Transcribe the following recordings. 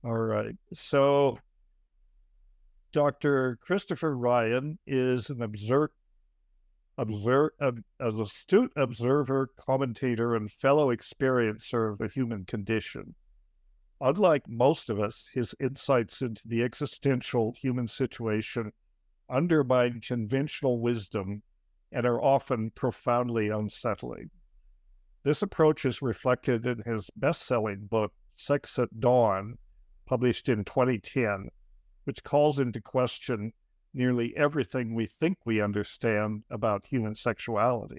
All right. So Dr. Christopher Ryan is an astute observer, commentator, and fellow experiencer of the human condition. Unlike most of us, his insights into the existential human situation undermine conventional wisdom and are often profoundly unsettling. This approach is reflected in his best-selling book, Sex at Dawn, published in 2010, which calls into question nearly everything we think we understand about human sexuality.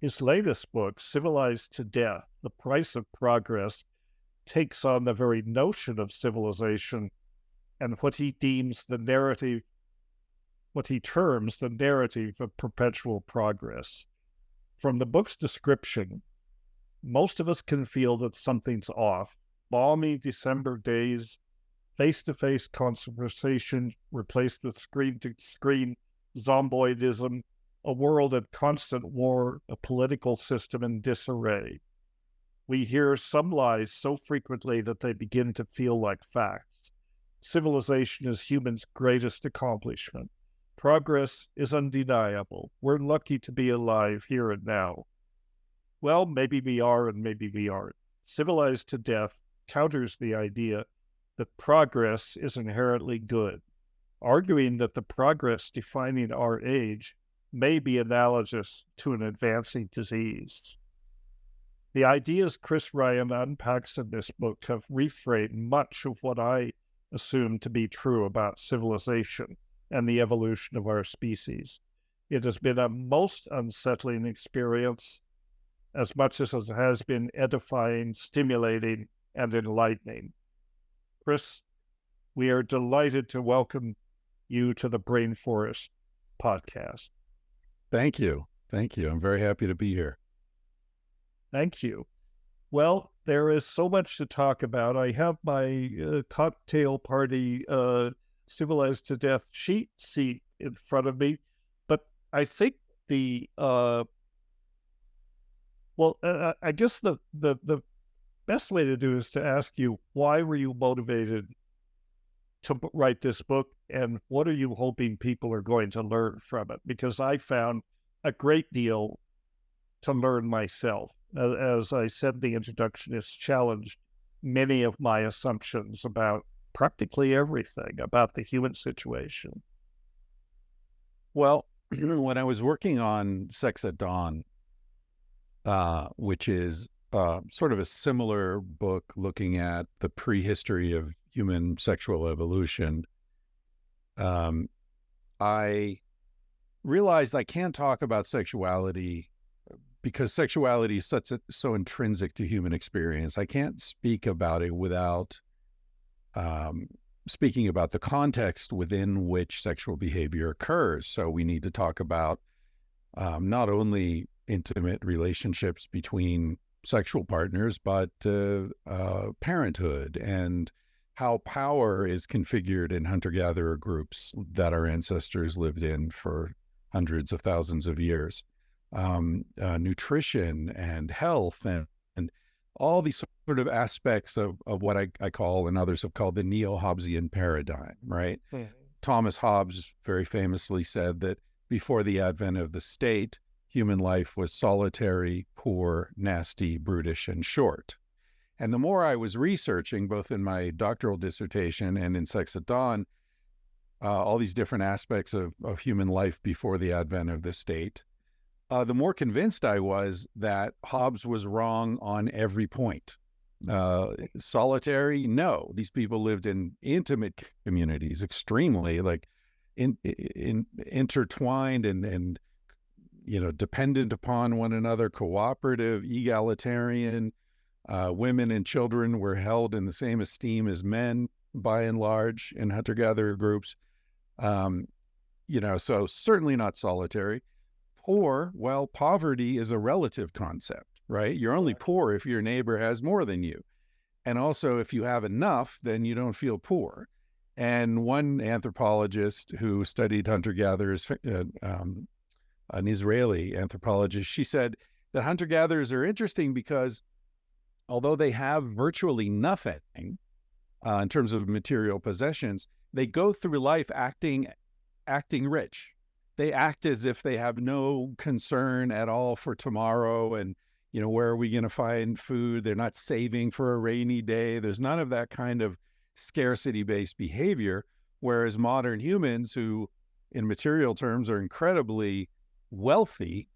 His latest book, Civilized to Death, The Price of Progress, takes on the very notion of civilization and what he terms the narrative of perpetual progress. From the book's description, most of us can feel that something's off. Balmy December days, face-to-face conversation replaced with screen-to-screen zomboidism, a world at constant war, a political system in disarray. We hear some lies so frequently that they begin to feel like facts. Civilization is humans' greatest accomplishment. Progress is undeniable. We're lucky to be alive here and now. Well, maybe we are and maybe we aren't. Civilized to Death counters the idea that progress is inherently good, arguing that the progress defining our age may be analogous to an advancing disease. The ideas Chris Ryan unpacks in this book have reframed much of what I assumed to be true about civilization and the evolution of our species. It has been a most unsettling experience, as much as it has been edifying, stimulating, and enlightening. Chris, we are delighted to welcome you to the Brain Forest podcast. Thank you. Thank you. I'm very happy to be here. Thank you. Well, there is so much to talk about. I have my cocktail party Civilized to Death cheat sheet in front of me, but I think I guess the best way to do is to ask you, why were you motivated to write this book, and what are you hoping people are going to learn from it? Because I found a great deal to learn myself. As I said in the introduction, it's challenged many of my assumptions about practically everything about the human situation. Well, when I was working on Sex at Dawn, which is sort of a similar book looking at the prehistory of human sexual evolution, I realized I can't talk about sexuality because sexuality is so intrinsic to human experience. I can't speak about it without speaking about the context within which sexual behavior occurs. So we need to talk about not only intimate relationships between sexual partners, but parenthood and how power is configured in hunter-gatherer groups that our ancestors lived in for hundreds of thousands of years. Nutrition and health and all these sort of aspects of what I call, and others have called, the neo-Hobbesian paradigm, right? Mm-hmm. Thomas Hobbes very famously said that before the advent of the state, human life was solitary, poor, nasty, brutish, and short. And the more I was researching, both in my doctoral dissertation and in Sex at Dawn, all these different aspects of human life before the advent of the state, the more convinced I was that Hobbes was wrong on every point. Solitary, no. These people lived in intimate communities, extremely intertwined and dependent upon one another, cooperative, egalitarian. Women and children were held in the same esteem as men, by and large, in hunter-gatherer groups. So certainly not solitary. Poor, well, poverty is a relative concept, right? You're only poor if your neighbor has more than you. And also, if you have enough, then you don't feel poor. And one anthropologist who studied hunter-gatherers, an Israeli anthropologist, she said that hunter-gatherers are interesting because although they have virtually nothing, in terms of material possessions, they go through life acting rich. They act as if they have no concern at all for tomorrow and, where are we going to find food? They're not saving for a rainy day. There's none of that kind of scarcity-based behavior, whereas modern humans who, in material terms, are incredibly wealthy,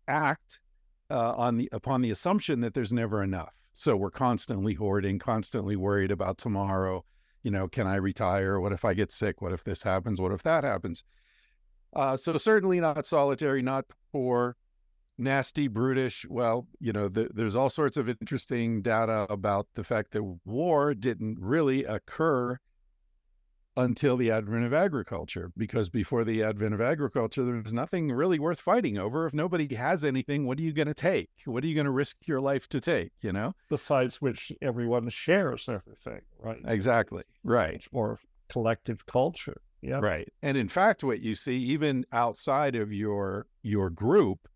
act upon the assumption that there's never enough. So we're constantly hoarding, constantly worried about tomorrow. Can I retire? What if I get sick? What if this happens? What if that happens? So certainly not solitary, not poor, nasty, brutish. Well, there's all sorts of interesting data about the fact that war didn't really occur until the advent of agriculture, because before the advent of agriculture, there was nothing really worth fighting over. If nobody has anything, what are you going to take? What are you going to risk your life to take, Besides which everyone shares everything, right? Exactly, right. It's more collective culture. Yeah. Right. And in fact, what you see, even outside of your group,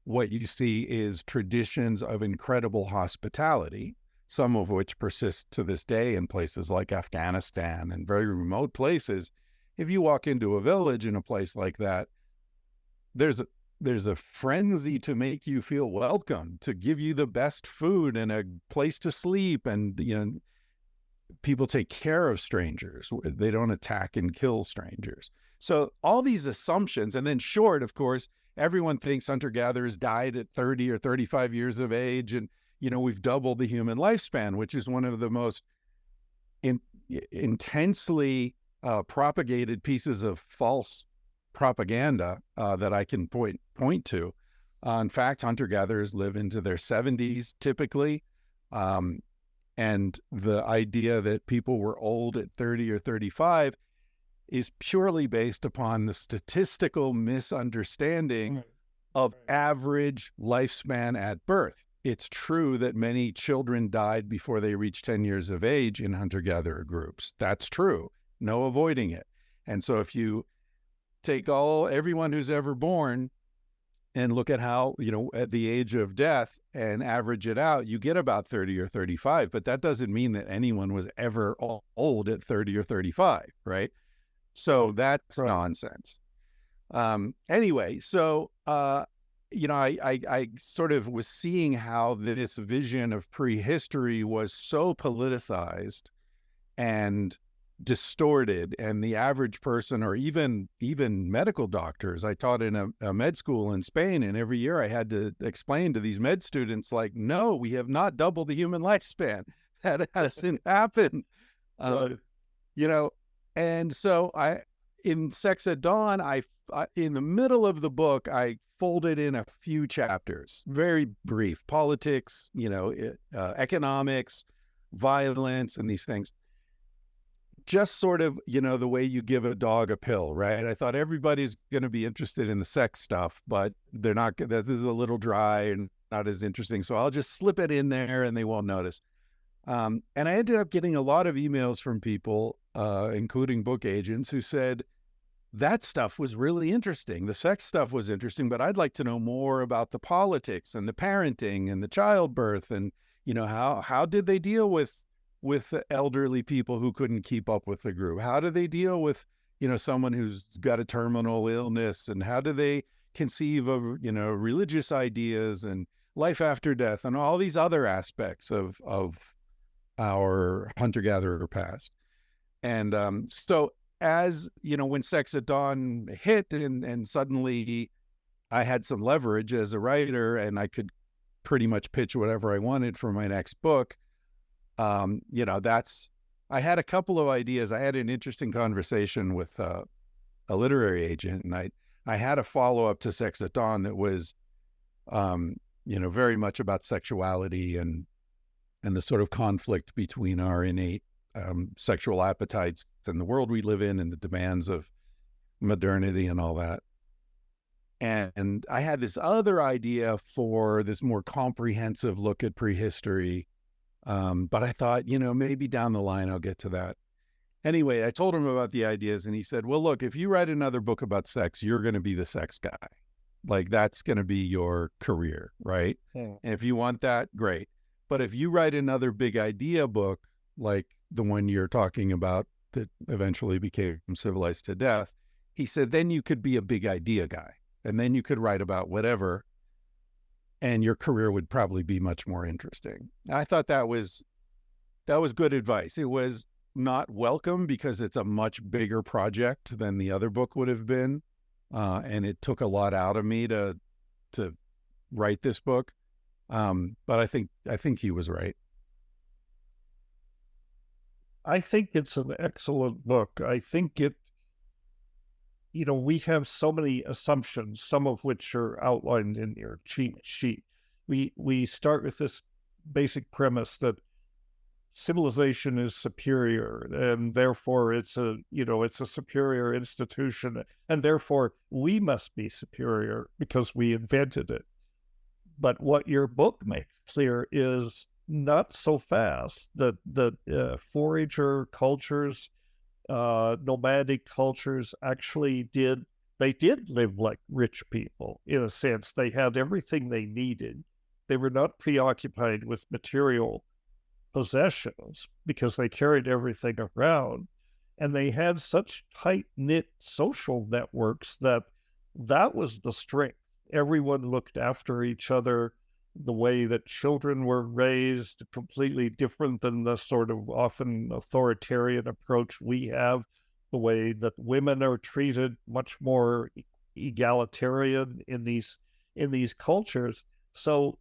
what you see is traditions of incredible hospitality, some of which persist to this day in places like Afghanistan and very remote places. If you walk into a village in a place like that, there's a frenzy to make you feel welcome, to give you the best food and a place to sleep. And, people take care of strangers. They don't attack and kill strangers. So all these assumptions, and then short, of course, everyone thinks hunter-gatherers died at 30 or 35 years of age. And, we've doubled the human lifespan, which is one of the most intensely propagated pieces of false propaganda that I can point to. In fact, hunter-gatherers live into their 70s typically. And the idea that people were old at 30 or 35 is purely based upon the statistical misunderstanding of average lifespan at birth. It's true that many children died before they reached 10 years of age in hunter-gatherer groups. That's true. No avoiding it. And so if you take everyone who's ever born and look at how, at the age of death and average it out, you get about 30 or 35, but that doesn't mean that anyone was ever old at 30 or 35, right? So that's nonsense. Anyway, so, I sort of was seeing how this vision of prehistory was so politicized and distorted, and the average person, or even medical doctors. I taught in a med school in Spain, and every year I had to explain to these med students, like, no, we have not doubled the human lifespan. That hasn't happened. And so in Sex at Dawn, I in the middle of the book, I folded in a few chapters, very brief: politics, economics, violence, and these things. Just sort of, the way you give a dog a pill, right? I thought everybody's going to be interested in the sex stuff, but they're not. This is a little dry and not as interesting, so I'll just slip it in there and they won't notice. And I ended up getting a lot of emails from people, including book agents, who said, that stuff was really interesting. The sex stuff was interesting, but I'd like to know more about the politics and the parenting and the childbirth, and, how did they deal with the elderly people who couldn't keep up with the group? How do they deal with, someone who's got a terminal illness, and how do they conceive of, religious ideas and life after death and all these other aspects of our hunter-gatherer past? And so as, when Sex at Dawn hit and suddenly I had some leverage as a writer and I could pretty much pitch whatever I wanted for my next book, I had a couple of ideas. I had an interesting conversation with a literary agent, and I had a follow-up to Sex at Dawn that was, very much about sexuality and the sort of conflict between our innate sexual appetites and the world we live in and the demands of modernity and all that. And I had this other idea for this more comprehensive look at prehistory. But I thought, maybe down the line I'll get to that. Anyway, I told him about the ideas, and he said, well, look, if you write another book about sex, you're going to be the sex guy. Like, that's going to be your career, right? And if you want that, great. But if you write another big idea book like the one you're talking about that eventually became Civilized to Death, he said, then you could be a big idea guy, and then you could write about whatever, and your career would probably be much more interesting. I thought that was good advice. It was not welcome because it's a much bigger project than the other book would have been, and it took a lot out of me to write this book. But I think he was right. I think it's an excellent book. I think we have so many assumptions, some of which are outlined in your cheat sheet. We start with this basic premise that civilization is superior, and therefore it's a superior institution, and therefore we must be superior because we invented it. But what your book makes clear is not so fast. That forager cultures, nomadic cultures actually did live like rich people in a sense. They had everything they needed. They were not preoccupied with material possessions because they carried everything around, and they had such tight-knit social networks that was the strength. Everyone looked after each other. The way that children were raised, completely different than the sort of often authoritarian approach we have. The way that women are treated, much more egalitarian in these cultures. So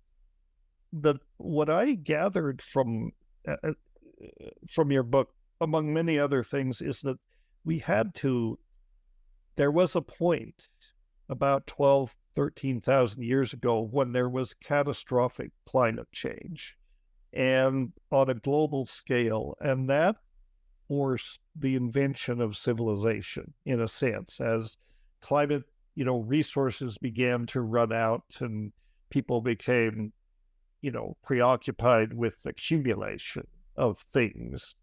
what I gathered from your book, among many other things, is that there was a point about 13,000 years ago when there was catastrophic climate change and on a global scale, and that forced the invention of civilization in a sense, as climate, resources began to run out and people became, preoccupied with accumulation of things,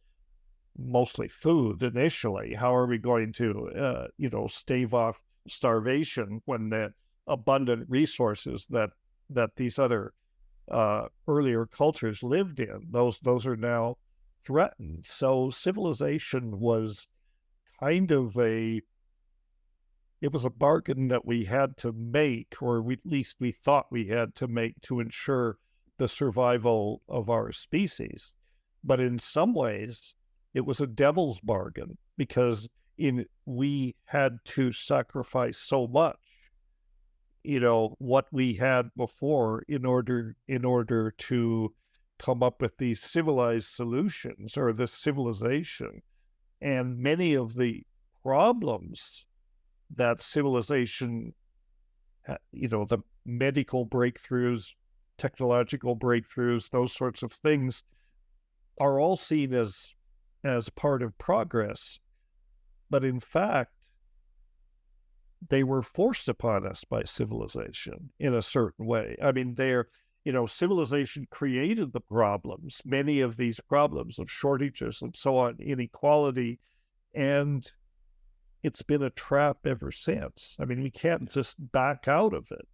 mostly food initially. How are we going to, stave off starvation when the abundant resources that these other earlier cultures lived in, those are now threatened? So civilization was kind of it was a bargain that we had to make, or at least we thought we had to make, to ensure the survival of our species. But in some ways, it was a devil's bargain because we had to sacrifice so much, what we had before in order to come up with these civilized solutions or this civilization. And many of the problems that civilization, the medical breakthroughs, technological breakthroughs, those sorts of things, are all seen as part of progress. But in fact, they were forced upon us by civilization in a certain way. I mean, civilization created the problems, many of these problems of shortages and so on, inequality, and it's been a trap ever since. I mean, we can't just back out of it.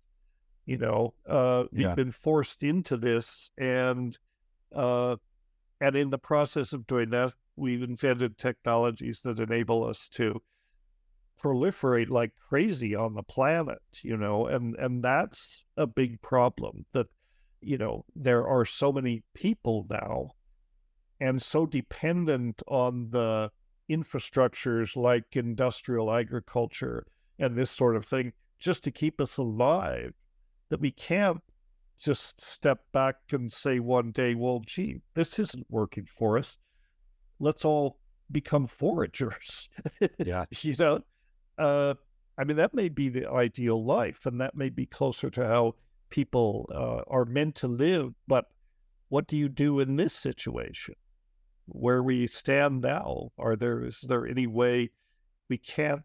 We've been forced into this, and in the process of doing that, we've invented technologies that enable us to proliferate like crazy on the planet, and that's a big problem, that, there are so many people now and so dependent on the infrastructures like industrial agriculture and this sort of thing just to keep us alive, that we can't just step back and say one day, well, gee, this isn't working for us. Let's all become foragers. Yeah. I mean, that may be the ideal life, and that may be closer to how people are meant to live. But what do you do in this situation where we stand now? Is there any way we can't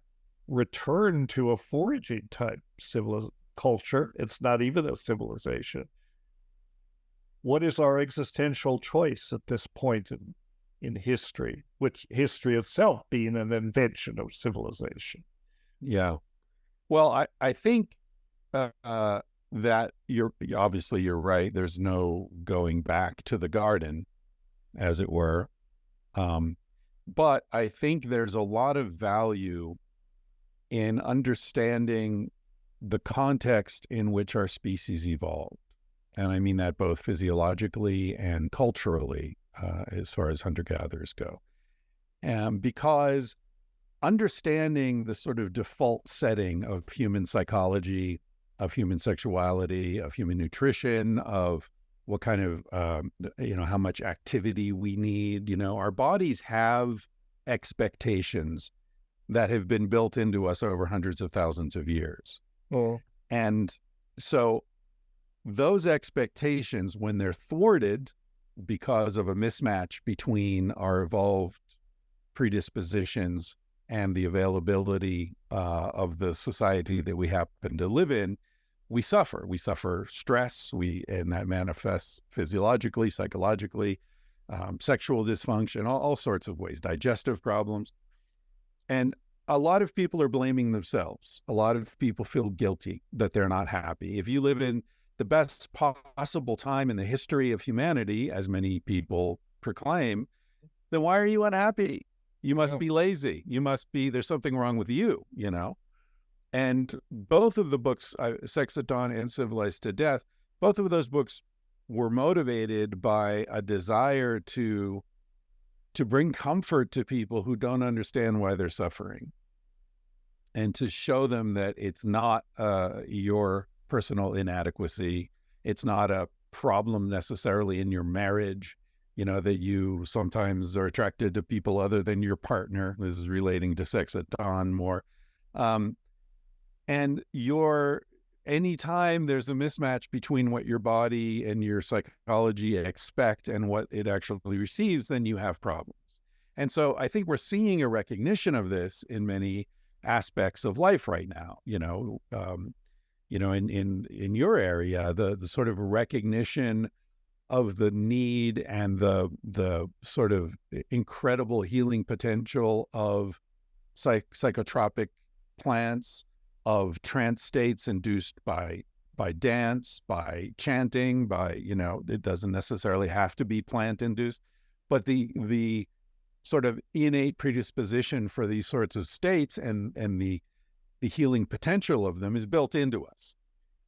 return to a foraging type culture? It's not even a civilization. What is our existential choice at this point in history, which history itself being an invention of civilization? Yeah. Well, I think that you're right. There's no going back to the garden, as it were. But I think there's a lot of value in understanding the context in which our species evolved. And I mean that both physiologically and culturally, as far as hunter-gatherers go. Because understanding the sort of default setting of human psychology, of human sexuality, of human nutrition, of what kind of, how much activity we need. Our bodies have expectations that have been built into us over hundreds of thousands of years. Oh. And so those expectations, when they're thwarted because of a mismatch between our evolved predispositions and the availability of the society that we happen to live in, we suffer. We suffer stress, and that manifests physiologically, psychologically, sexual dysfunction, all sorts of ways, digestive problems. And a lot of people are blaming themselves. A lot of people feel guilty that they're not happy. If you live in the best possible time in the history of humanity, as many people proclaim, then why are you unhappy? You must be lazy. There's something wrong with you, And both of the books, Sex at Dawn and Civilized to Death, both of those books were motivated by a desire to bring comfort to people who don't understand why they're suffering, and to show them that it's not your personal inadequacy. It's not a problem necessarily in your marriage, that you sometimes are attracted to people other than your partner. This is relating to Sex at Dawn more. And anytime there's a mismatch between what your body and your psychology expect and what it actually receives, then you have problems. And so I think we're seeing a recognition of this in many aspects of life right now. In your area, the sort of recognition of the need and the sort of incredible healing potential of psychotropic plants, of trance states induced by dance, by chanting, it doesn't necessarily have to be plant induced, but the sort of innate predisposition for these sorts of states and the healing potential of them is built into us.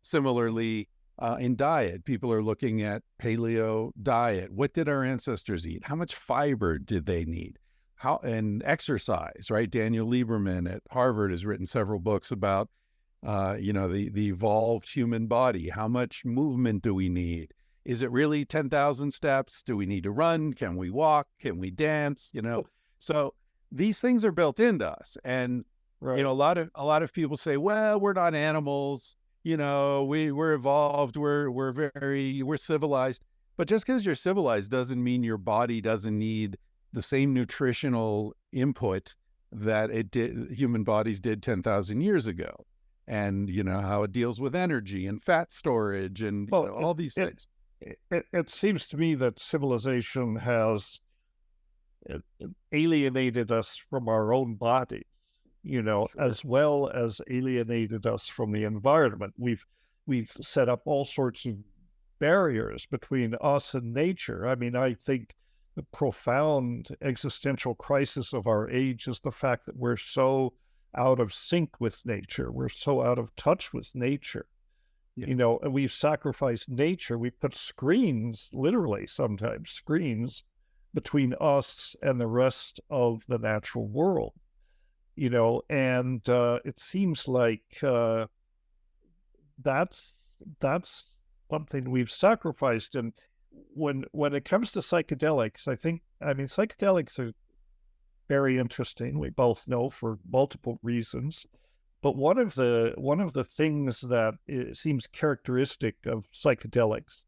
Similarly, in diet, people are looking at paleo diet. What did our ancestors eat? How much fiber did they need? And exercise, right? Daniel Lieberman at Harvard has written several books about, the evolved human body. How much movement do we need? Is it really 10,000 steps? Do we need to run? Can we walk? Can we dance? So these things are built into us. And, right. A lot of people say, well, we're not animals. We're evolved. We're civilized. But just because you're civilized doesn't mean your body doesn't need the same nutritional input that human bodies did 10,000 years ago. And, how it deals with energy and fat storage and all these things. It seems to me that civilization has alienated us from our own bodies, sure, as well as alienated us from the environment. We've set up all sorts of barriers between us and nature. I mean, I think the profound existential crisis of our age is the fact that we're so out of sync with nature. We're so out of touch with nature. Yeah. And we've sacrificed nature. We put screens, literally sometimes screens, between us and the rest of the natural world. And it seems like that's something we've sacrificed. And when it comes to psychedelics, psychedelics are very interesting. We both know for multiple reasons. But one of the things that seems characteristic of psychedelics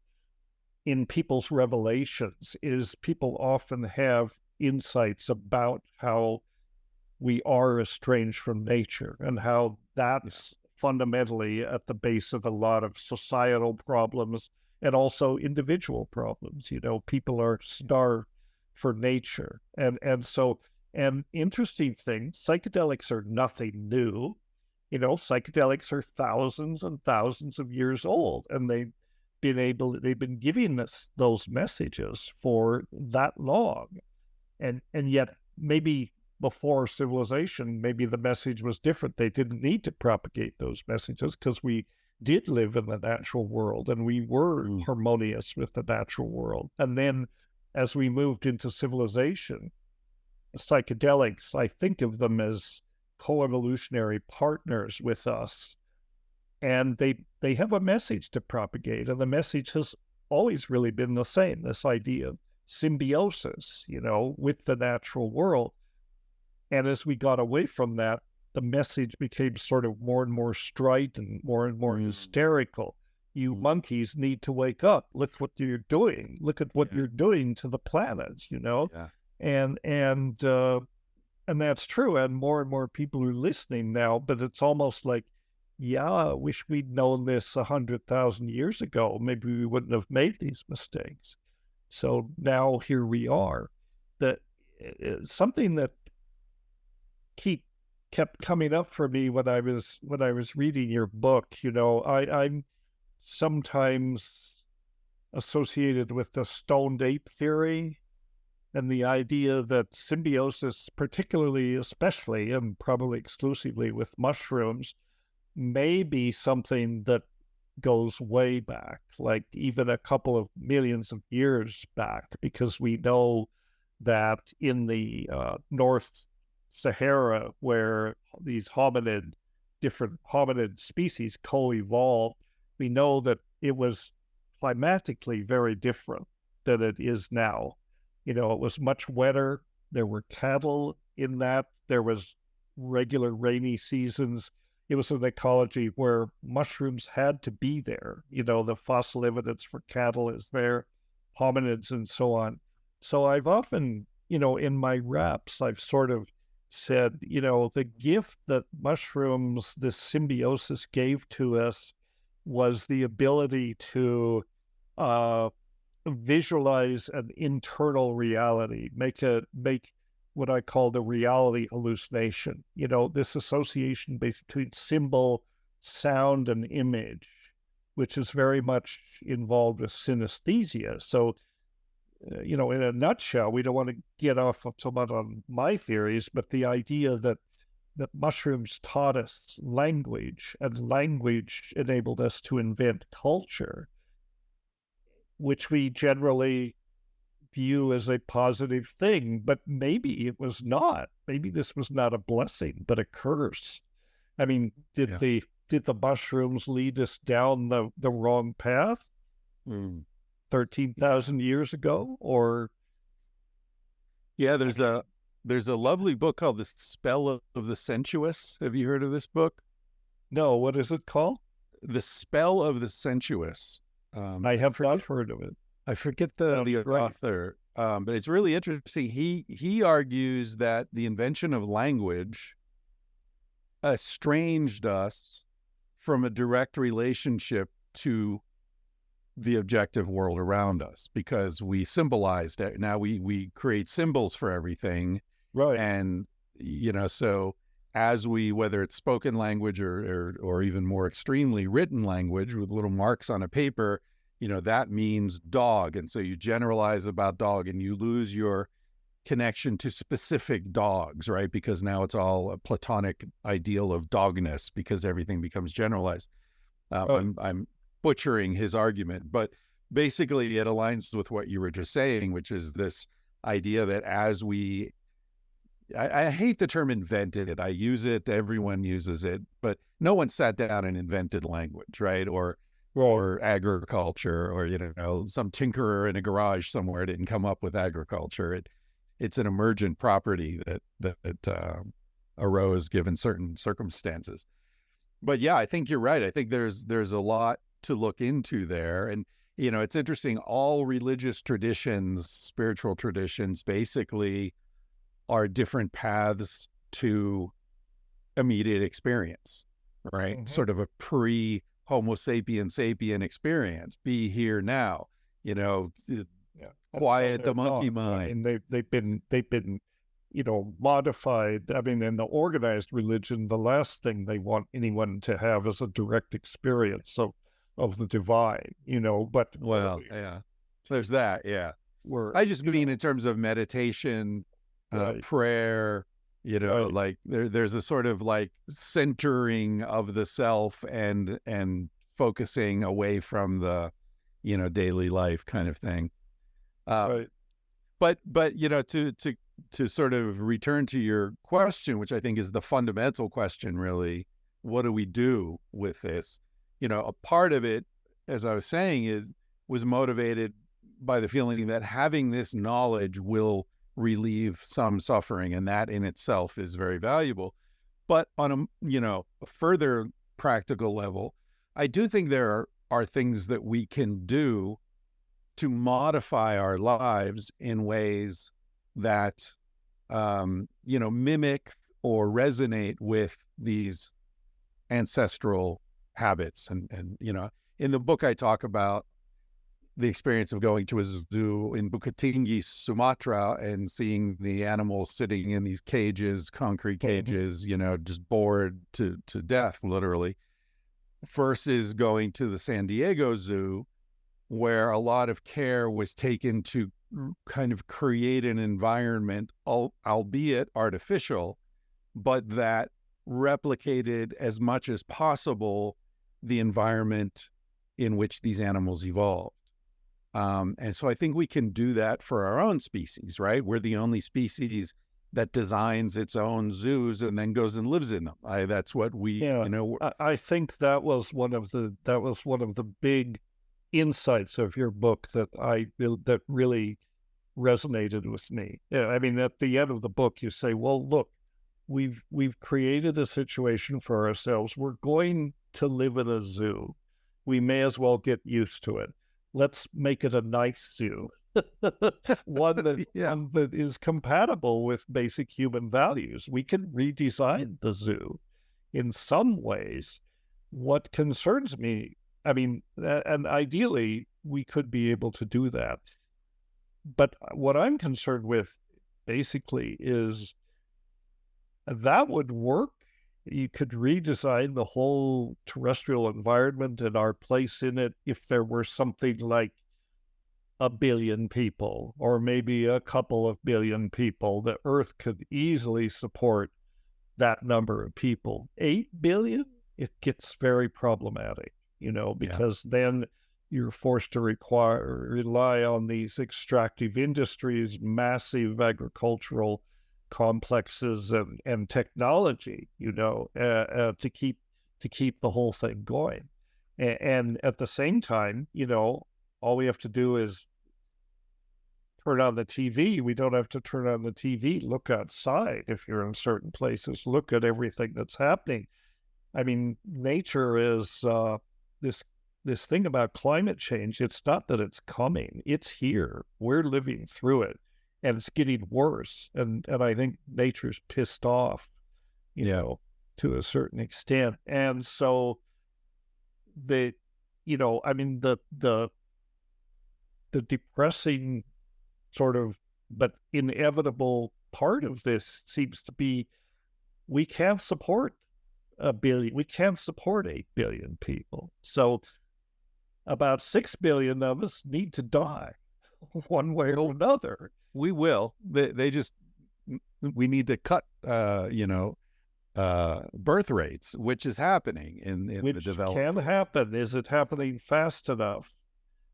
in people's revelations is people often have insights about how we are estranged from nature and how that's fundamentally at the base of a lot of societal problems and also individual problems. People are starved for nature. And interesting thing, psychedelics are nothing new. Psychedelics are thousands and thousands of years old, and they've been giving us those messages for that long. And yet maybe before civilization, maybe the message was different. They didn't need to propagate those messages because we did live in the natural world and we were harmonious with the natural world. And then as we moved into civilization, psychedelics, I think of them as co-evolutionary partners with us. And they have a message to propagate. And the message has always really been the same, this idea of symbiosis, with the natural world. And as we got away from that, the message became sort of more and more strident, more and more hysterical. You monkeys need to wake up. Look what you're doing. Look at what you're doing to the planets, Yeah. And that's true. And more people are listening now, but it's almost like, yeah, I wish we'd known this 100,000 years ago. Maybe we wouldn't have made these mistakes. So now here we are. That something that kept coming up for me when I was reading your book. I'm sometimes associated with the stoned ape theory and the idea that symbiosis, especially, and probably exclusively with mushrooms, may be something that goes way back, like even a couple of millions of years back, because we know that in the North Sahara, where these different hominid species co-evolved, we know that it was climatically very different than it is now. It was much wetter. There were cattle in that. There was regular rainy seasons. It was an ecology where mushrooms had to be there. The fossil evidence for cattle is there, hominids and so on. So I've often, in my raps, I've sort of said, the gift that mushrooms, this symbiosis, gave to us was the ability to visualize an internal reality, make what I call the reality hallucination, this association between symbol, sound, and image, which is very much involved with synesthesia. So, in a nutshell, we don't want to get off so much on my theories, but the idea that mushrooms taught us language, and language enabled us to invent culture, which we generally view as a positive thing, but maybe it was not. Maybe this was not a blessing, but a curse. I mean, did the mushrooms lead us down the wrong path 13,000 years ago? Or there's a lovely book called The Spell of the Sensuous. Have you heard of this book? No. What is it called? The Spell of the Sensuous. I have not heard of it. I forget the author, but it's really interesting. He argues that the invention of language estranged us from a direct relationship to the objective world around us, because we symbolized it. Now we create symbols for everything. Right. And, so as we, whether it's spoken language or even more extremely written language with little marks on a paper, that means dog. And so you generalize about dog and you lose your connection to specific dogs, right? Because now it's all a platonic ideal of dogness because everything becomes generalized. I'm butchering his argument, but basically it aligns with what you were just saying, which is this idea that as we, I hate the term invented. I use it, everyone uses it, but no one sat down and invented language, right? Or agriculture, or, some tinkerer in a garage somewhere didn't come up with agriculture. It's an emergent property that arose given certain circumstances. But yeah, I think you're right. I think there's a lot to look into there. And, it's interesting. All religious traditions, spiritual traditions, basically are different paths to immediate experience, right? Mm-hmm. Sort of a pre-Homo sapien experience. Be here now, quiet the monkey mind. And they've been modified. I mean, in the organized religion, the last thing they want anyone to have is a direct experience of the divine, but yeah, there's that. Yeah. I just mean in terms of meditation, right, prayer, right, like there's a sort of like centering of the self and focusing away from the, daily life kind of thing. right. But to sort of return to your question, which I think is the fundamental question, really, what do we do with this? A part of it, as I was saying, was motivated by the feeling that having this knowledge will relieve some suffering, and that in itself is very valuable. But on a further practical level, I do think there are things that we can do to modify our lives in ways that mimic or resonate with these ancestral habits. And in the book I talk about the experience of going to a zoo in Bukit Sumatra, and seeing the animals sitting in these cages, concrete cages, just bored to death, literally, versus going to the San Diego Zoo, where a lot of care was taken to kind of create an environment, albeit artificial, but that replicated as much as possible the environment in which these animals evolved. And so I think we can do that for our own species, right? We're the only species that designs its own zoos and then goes and lives in them. That's what we, Yeah, I think that was one of the big insights of your book that really resonated with me. Yeah, I mean, at the end of the book, you say, "Well, look, we've created a situation for ourselves. We're going to live in a zoo. We may as well get used to it. Let's make it a nice zoo, one that is compatible with basic human values. We can redesign the zoo in some ways." What concerns me, I mean, and ideally we could be able to do that. But what I'm concerned with basically is that would work. You could redesign the whole terrestrial environment and our place in it if there were something like 1 billion people, or maybe a couple of billion people. The Earth could easily support that number of people. 8 billion, it gets very problematic, because then you're forced to rely on these extractive industries, massive agricultural complexes, and technology, to keep the whole thing going. And at the same time, all we have to do is turn on the TV. We don't have to turn on the TV. Look outside if you're in certain places. Look at everything that's happening. I mean, nature is this thing about climate change. It's not that it's coming. It's here. We're living through it, and it's getting worse. And I think nature's pissed off, to a certain extent. And so the depressing sort of but inevitable part of this seems to be we can't support 8 billion people. So about 6 billion of us need to die one way or another. We will. We need to cut, birth rates, which is happening in the development. Can happen. Is it happening fast enough?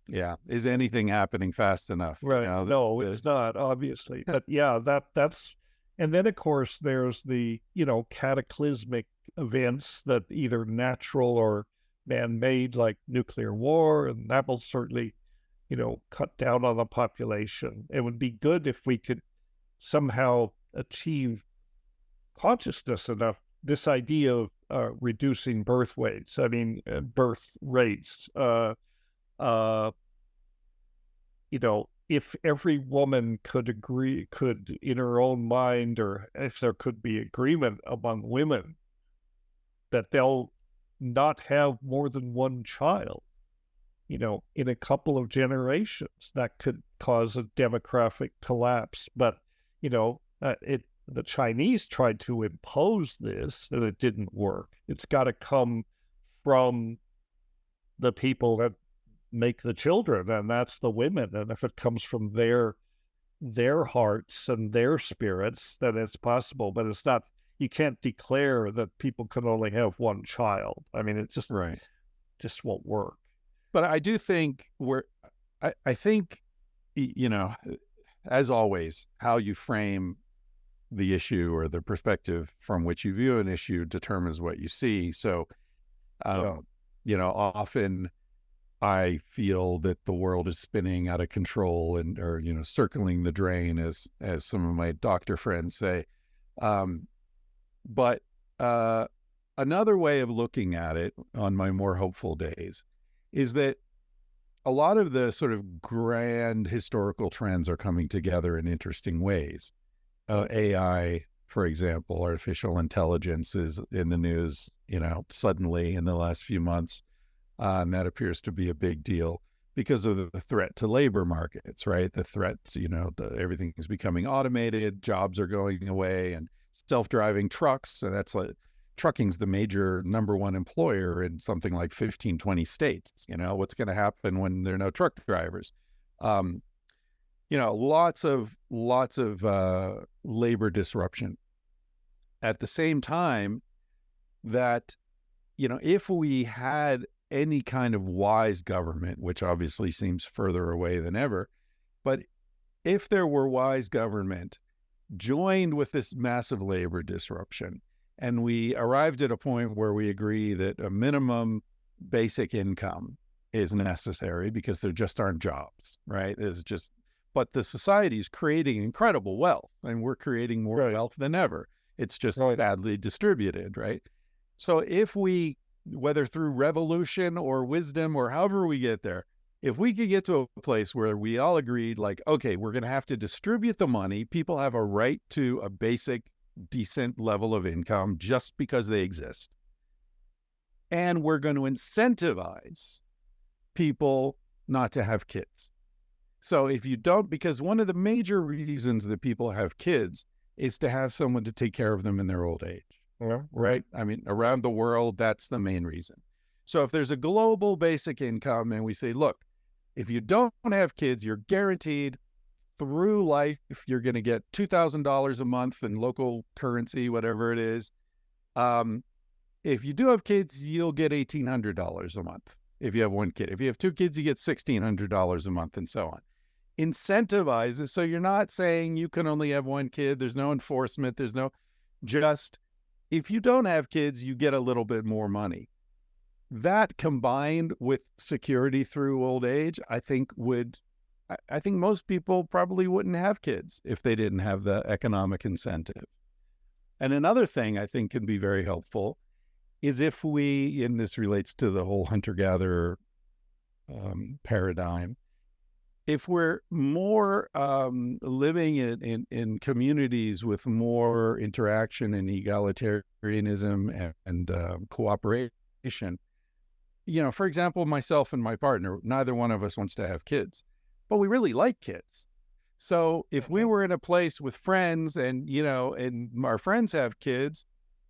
Yeah. Is anything happening fast enough? Right. No, it's not, obviously. But yeah, that's, and then of course there's the, cataclysmic events that either natural or man-made, like nuclear war, and that will certainly, cut down on the population. It would be good if we could somehow achieve consciousness enough, this idea of reducing birth rates. If every woman could in her own mind, or if there could be agreement among women that they'll not have more than one child, in a couple of generations, that could cause a demographic collapse. But, the Chinese tried to impose this, and it didn't work. It's got to come from the people that make the children, and that's the women. And if it comes from their hearts and their spirits, then it's possible. But it's not. You can't declare that people can only have one child. I mean, it just won't work. But I do think I think, as always, how you frame the issue or the perspective from which you view an issue determines what you see. So, often I feel that the world is spinning out of control or circling the drain, as some of my doctor friends say. But another way of looking at it on my more hopeful days is that a lot of the sort of grand historical trends are coming together in interesting ways. AI, for example, artificial intelligence is in the news, suddenly in the last few months. And that appears to be a big deal because of the threat to labor markets, right? The threats, everything is becoming automated, jobs are going away, and self-driving trucks. And that's trucking's the major number one employer in something like 15, 20 states. What's going to happen when there are no truck drivers? Lots of labor disruption. At the same time that, if we had any kind of wise government, which obviously seems further away than ever, but if there were wise government joined with this massive labor disruption, and we arrived at a point where we agree that a minimum basic income is necessary because there just aren't jobs, right? But the society is creating incredible wealth, and we're creating more wealth than ever. It's just badly distributed, right? So if we, whether through revolution or wisdom or however we get there, if we could get to a place where we all agreed, like, okay, we're going to have to distribute the money. People have a right to a basic, decent level of income just because they exist. And we're going to incentivize people not to have kids. So if you don't, because one of the major reasons that people have kids is to have someone to take care of them in their old age. Yeah. Right? I mean, around the world, that's the main reason. So if there's a global basic income and we say, look, if you don't have kids, you're guaranteed through life, you're going to get $2,000 a month in local currency, whatever it is. If you do have kids, you'll get $1,800 a month if you have one kid. If you have two kids, you get $1,600 a month, and so on. Incentivize it, so you're not saying you can only have one kid. There's no enforcement. There's no, just if you don't have kids, you get a little bit more money. That combined with security through old age, I think most people probably wouldn't have kids if they didn't have the economic incentive. And another thing I think can be very helpful is if we, and this relates to the whole hunter-gatherer paradigm, if we're more living in communities with more interaction and egalitarianism and cooperation, for example, myself and my partner, neither one of us wants to have kids, but we really like kids. So if we were in a place with friends and our friends have kids,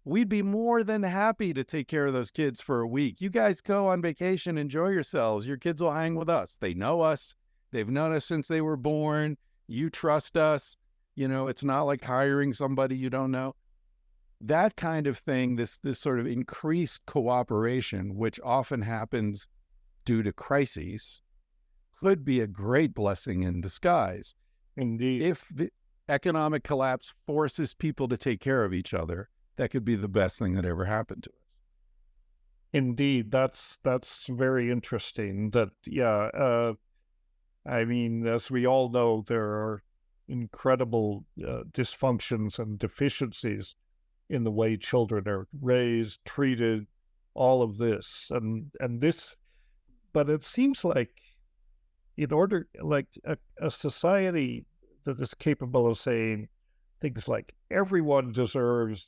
we'd be more than happy to take care of those kids for a week. You guys go on vacation, enjoy yourselves. Your kids will hang with us. They know us. They've known us since they were born. You trust us. It's not like hiring somebody you don't know. That kind of thing, this sort of increased cooperation, which often happens due to crises, could be a great blessing in disguise. Indeed. If the economic collapse forces people to take care of each other, that could be the best thing that ever happened to us. Indeed, that's very interesting. I mean, as we all know, there are incredible dysfunctions and deficiencies in the way children are raised, treated, all of this, and this. But it seems like, in order, like a society that is capable of saying things like everyone deserves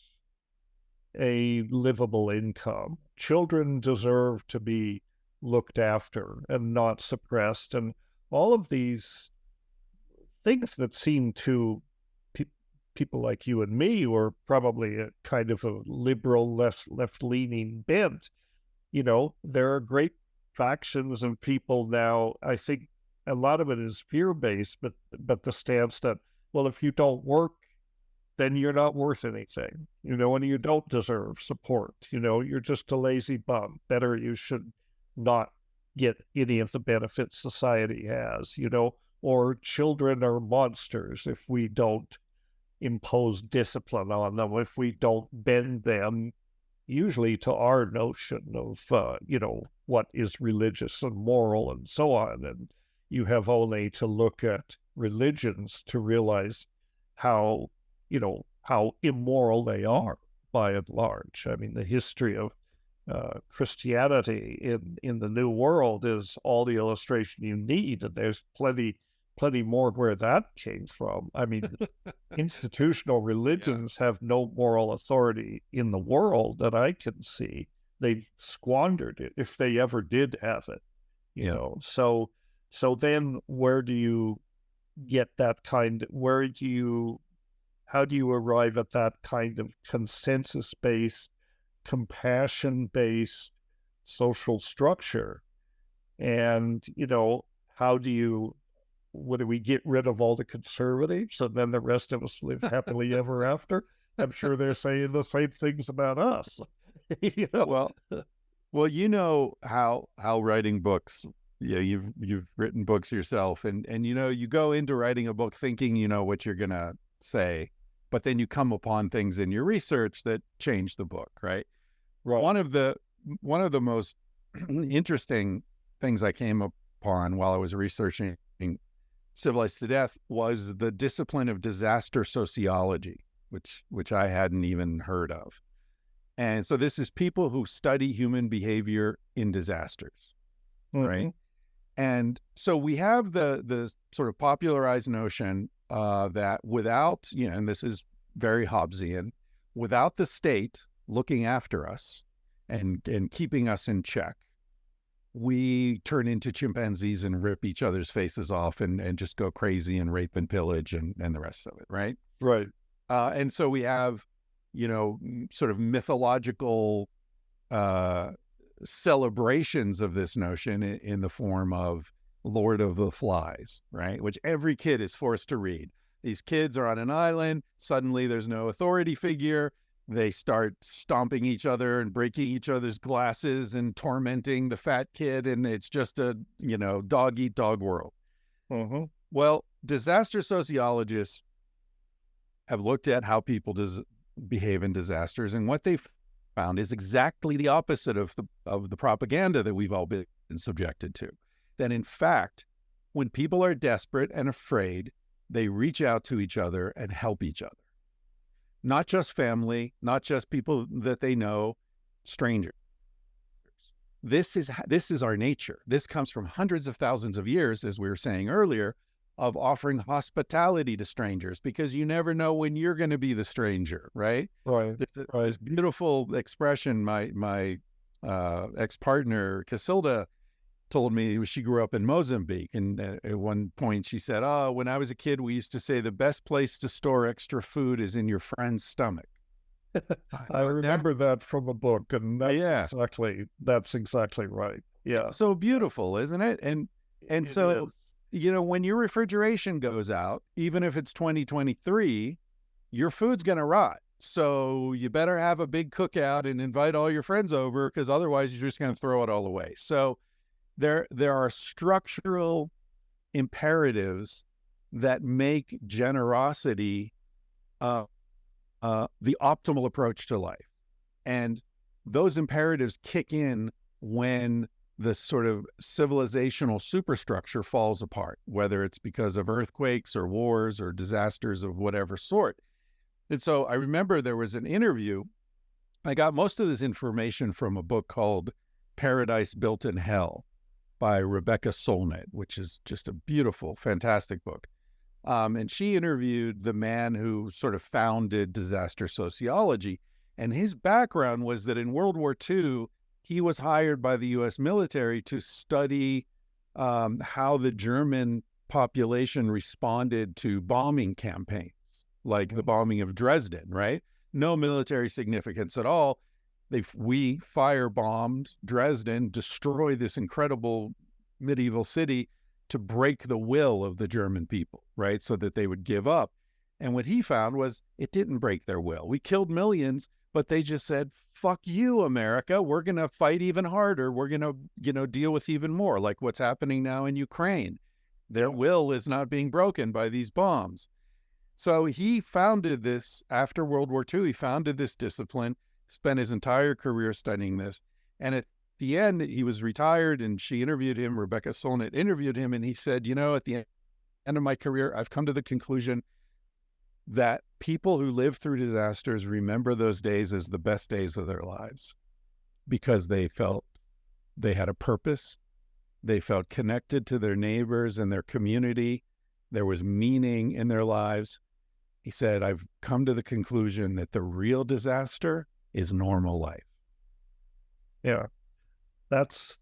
a livable income, children deserve to be looked after and not suppressed, and all of these things that seem to people like you and me, who are probably a kind of a liberal, left-leaning bent, there are great factions and people now, I think a lot of it is fear-based, but the stance that, well, if you don't work, then you're not worth anything, and you don't deserve support. You're just a lazy bum. Better you should not get any of the benefits society has, or children are monsters if we don't impose discipline on them, if we don't bend them usually to our notion of, what is religious and moral and so on. And you have only to look at religions to realize how immoral they are by and large. I mean, the history of Christianity in the New World is all the illustration you need, and there's plenty more where that came from. I mean, institutional religions have no moral authority in the world that I can see. They've squandered it, if they ever did have it, So then where do you get that how do you arrive at that kind of consensus-based, compassion-based social structure? And, how do we get rid of all the conservatives and then the rest of us live happily ever after? I'm sure they're saying the same things about us. Well, how writing books, you've written books yourself, and you go into writing a book thinking you know what you're gonna say, but then you come upon things in your research that change the book, right? Right. One of the most interesting things I came upon while I was researching Civilized to Death was the discipline of disaster sociology, which I hadn't even heard of. And so this is people who study human behavior in disasters, right? And so we have the sort of popularized notion that without, and this is very Hobbesian, without the state looking after us and keeping us in check, we turn into chimpanzees and rip each other's faces off and just go crazy and rape and pillage and the rest of it, right? Right. And so we have, sort of mythological celebrations of this notion in the form of Lord of the Flies, right? Which every kid is forced to read. These kids are on an island. Suddenly there's no authority figure. They start stomping each other and breaking each other's glasses and tormenting the fat kid. And it's just a, dog eat dog world. Well, disaster sociologists have looked at how people behave in disasters. And what they've found is exactly the opposite of the propaganda that we've all been subjected to. That in fact, when people are desperate and afraid, they reach out to each other and help each other. Not just family, not just people that they know, strangers. This is our nature. This comes from hundreds of thousands of years, as we were saying earlier, of offering hospitality to strangers, because you never know when you're going to be the stranger, right? Right. This beautiful expression, my ex-partner, Casilda, told me she grew up in Mozambique. And at one point she said, when I was a kid, we used to say the best place to store extra food is in your friend's stomach. I remember that from a book, and that's exactly right. Yeah. It's so beautiful, isn't it? And so, when your refrigeration goes out, even if it's 2023, your food's going to rot. So you better have a big cookout and invite all your friends over, because otherwise you're just going to throw it all away. So there are structural imperatives that make generosity the optimal approach to life. And those imperatives kick in when the sort of civilizational superstructure falls apart, whether it's because of earthquakes or wars or disasters of whatever sort. And so I remember there was an interview. I got most of this information from a book called Paradise Built in Hell by Rebecca Solnit, which is just a beautiful, fantastic book. And she interviewed the man who sort of founded disaster sociology. And his background was that in World War II, he was hired by the U.S. military to study how the German population responded to bombing campaigns, like the bombing of Dresden, right? No military significance at all. We firebombed Dresden, destroyed this incredible medieval city to break the will of the German people, right? So that they would give up. And what he found was it didn't break their will. We killed millions, but they just said, fuck you, America. We're going to fight even harder. We're going to, deal with even more, like what's happening now in Ukraine. Their will is not being broken by these bombs. So he founded this after World War II. He founded this discipline, spent his entire career studying this. And at the end, he was retired, and she interviewed him. Rebecca Solnit interviewed him, and he said, at the end of my career, I've come to the conclusion that people who live through disasters remember those days as the best days of their lives because they felt they had a purpose. They felt connected to their neighbors and their community. There was meaning in their lives. He said, I've come to the conclusion that the real disaster is normal life. Yeah, that's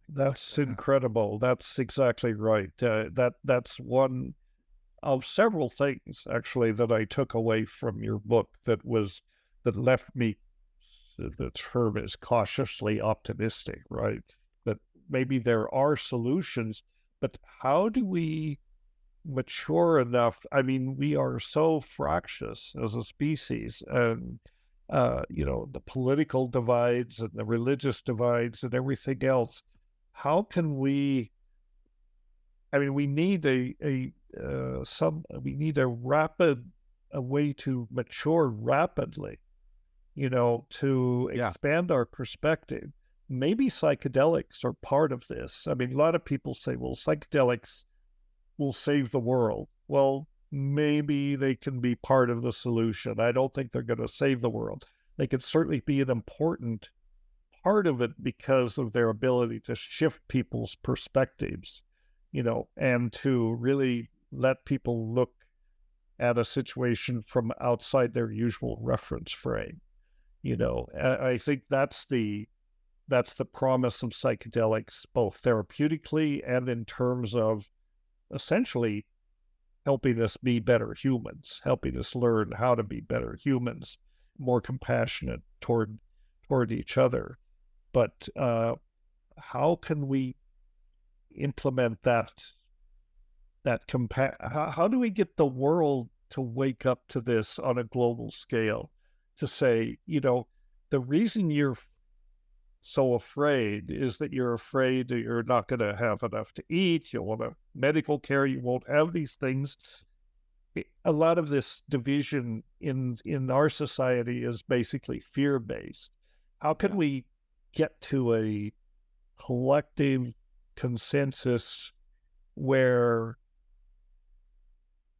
incredible. That's exactly right. That's one of several things, actually, that I took away from your book that left me, the term is cautiously optimistic, right? That maybe there are solutions, but how do we mature enough? I mean, we are so fractious as a species, and the political divides and the religious divides and everything else. How can we? I mean, we need a way to mature rapidly, to expand our perspective. Maybe psychedelics are part of this. I mean, a lot of people say, well, psychedelics will save the world. Well, maybe they can be part of the solution. I don't think they're going to save the world. They can certainly be an important part of it because of their ability to shift people's perspectives, and to really let people look at a situation from outside their usual reference frame. I think that's the promise of psychedelics, both therapeutically and in terms of essentially helping us be better humans, helping us learn how to be better humans, more compassionate toward each other. But how can we implement how do we get the world to wake up to this on a global scale, to say, the reason you're so afraid is that you're afraid that you're not going to have enough to eat, you won't have medical care, you won't have these things. A lot of this division in our society is basically fear-based. How can we get to a collective consensus where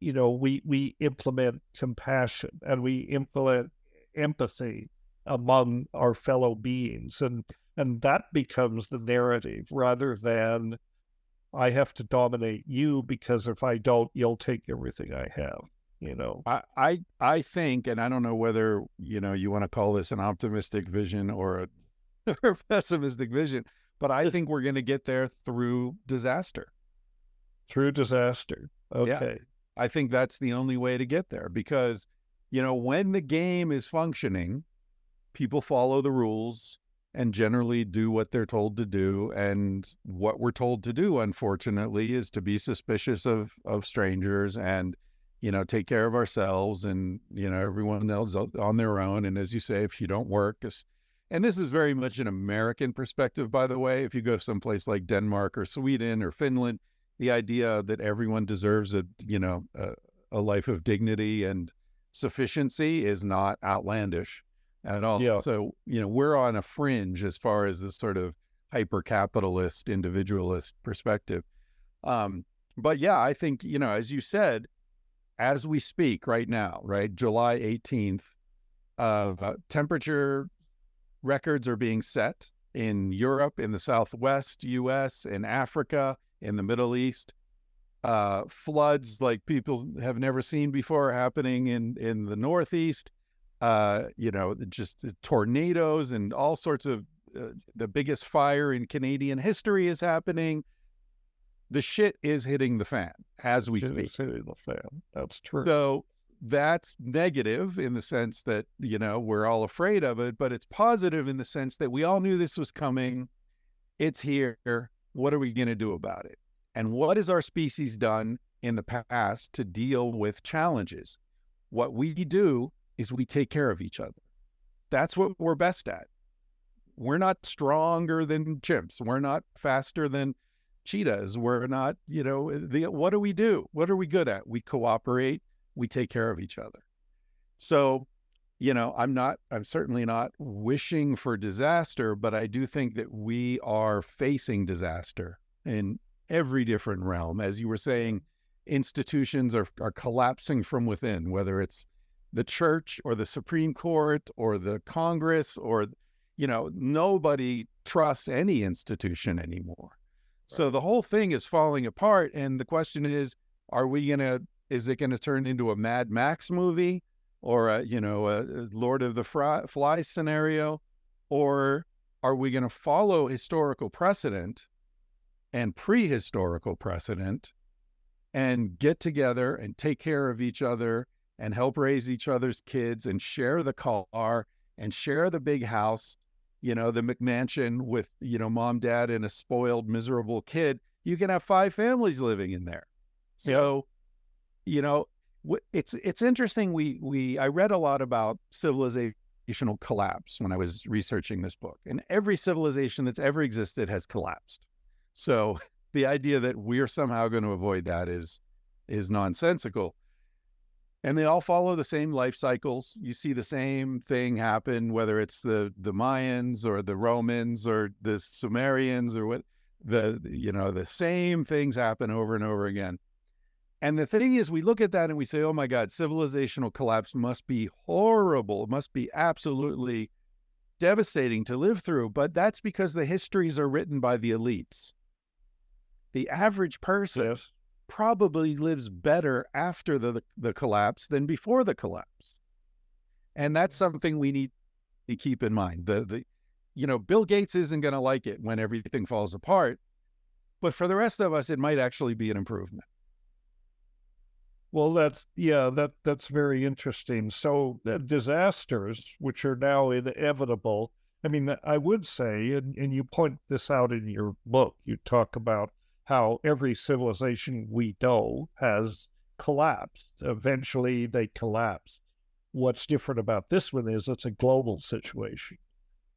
we implement compassion and we implement empathy among our fellow beings, and that becomes the narrative, rather than I have to dominate you because if I don't, you'll take everything I have. I think, and I don't know whether you want to call this an optimistic vision or a pessimistic vision, but I think we're going to get there through disaster. Through disaster. Okay. Yeah, I think that's the only way to get there, because, when the game is functioning, people follow the rules and generally do what they're told to do. And what we're told to do, unfortunately, is to be suspicious of strangers and, take care of ourselves and, everyone else on their own. And as you say, if you don't work, and this is very much an American perspective, by the way. If you go someplace like Denmark or Sweden or Finland, the idea that everyone deserves a life of dignity and sufficiency is not outlandish at all. Yeah. So, we're on a fringe as far as this sort of hyper-capitalist, individualist perspective. But yeah, I think, as you said, as we speak right now, right, July 18th, temperature records are being set in Europe, in the Southwest US, in Africa, in the Middle East. Floods like people have never seen before happening in the Northeast. Just tornadoes and all sorts of, the biggest fire in Canadian history is happening. The shit is hitting the fan as we speak. It's hitting the fan. That's true. So that's negative in the sense that, we're all afraid of it, but it's positive in the sense that we all knew this was coming. It's here. What are we going to do about it? And what has our species done in the past to deal with challenges? What we do is we take care of each other. That's what we're best at. We're not stronger than chimps. We're not faster than cheetahs. We're not, what do we do? What are we good at? We cooperate. We take care of each other. So, I'm certainly not wishing for disaster, but I do think that we are facing disaster in every different realm. As you were saying, institutions are collapsing from within, whether it's the church or the Supreme Court or the Congress or, nobody trusts any institution anymore. Right. So the whole thing is falling apart. And the question is it going to turn into a Mad Max movie or a Lord of the Flies scenario? Or are we going to follow historical precedent and prehistorical precedent and get together and take care of each other and help raise each other's kids and share the car and share the big house, the McMansion with, mom, dad, and a spoiled, miserable kid? You can have 5 families living in there. So, it's interesting. I read a lot about civilizational collapse when I was researching this book, and every civilization that's ever existed has collapsed. So the idea that we're somehow going to avoid that is nonsensical. And they all follow the same life cycles. You see the same thing happen, whether it's the Mayans or the Romans or the Sumerians or the same things happen over and over again. And the thing is, we look at that and we say, oh my God, civilizational collapse must be horrible. It must be absolutely devastating to live through. But that's because the histories are written by the elites. The average person probably lives better after the collapse than before the collapse. And that's something we need to keep in mind. Bill Gates isn't going to like it when everything falls apart, but for the rest of us, it might actually be an improvement. Well, that's very interesting. So disasters, which are now inevitable, I mean, I would say, and you point this out in your book, you talk about how every civilization we know has collapsed. Eventually they collapse. What's different about this one is it's a global situation.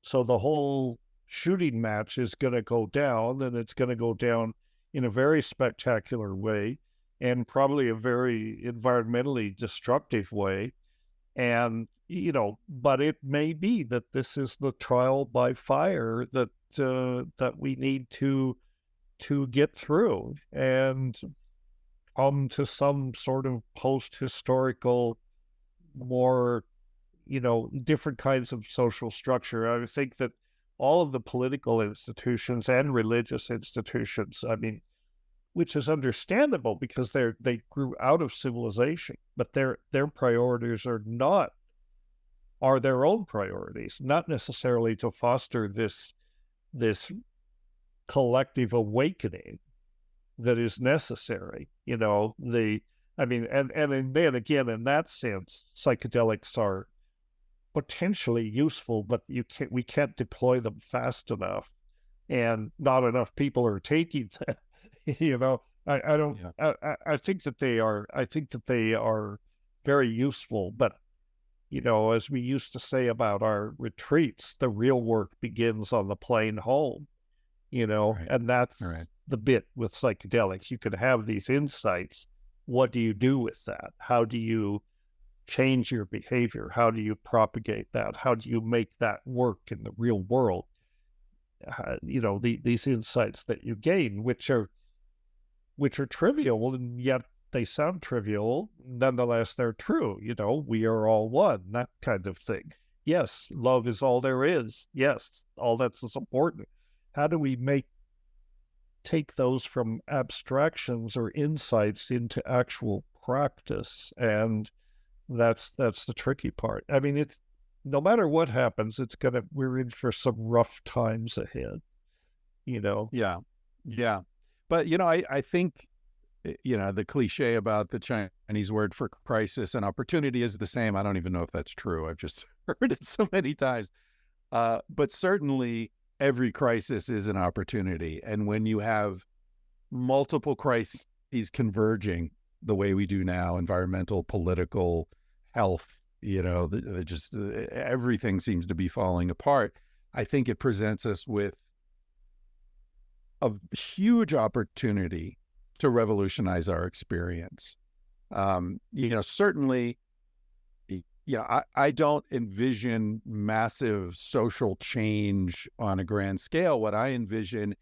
So the whole shooting match is going to go down, and it's going to go down in a very spectacular way and probably a very environmentally destructive way. And, but it may be that this is the trial by fire that we need to get through and come to some sort of post-historical, more, different kinds of social structure. I think that all of the political institutions and religious institutions, I mean, which is understandable because they grew out of civilization, but their priorities are their own priorities, not necessarily to foster this collective awakening that is necessary. And then again, in that sense, psychedelics are potentially useful, but we can't deploy them fast enough, and not enough people are taking them. I don't. Yeah. I think that they are. I think that they are very useful, but as we used to say about our retreats, the real work begins on the plane home. Right. And that's right. The bit with psychedelics. You can have these insights. What do you do with that? How do you change your behavior? How do you propagate that? How do you make that work in the real world? These insights that you gain, which are trivial, and yet they sound trivial. Nonetheless, they're true. We are all one, that kind of thing. Yes, love is all there is. Yes, all that's important. How do we take those from abstractions or insights into actual practice? And that's the tricky part. I mean, it's no matter what happens, we're in for some rough times ahead. Yeah. But I think the cliche about the Chinese word for crisis and opportunity is the same. I don't even know if that's true. I've just heard it so many times. But certainly every crisis is an opportunity. And when you have multiple crises converging the way we do now, environmental, political, health, everything seems to be falling apart. I think it presents us with a huge opportunity to revolutionize our experience. Certainly, I don't envision massive social change on a grand scale. What I envision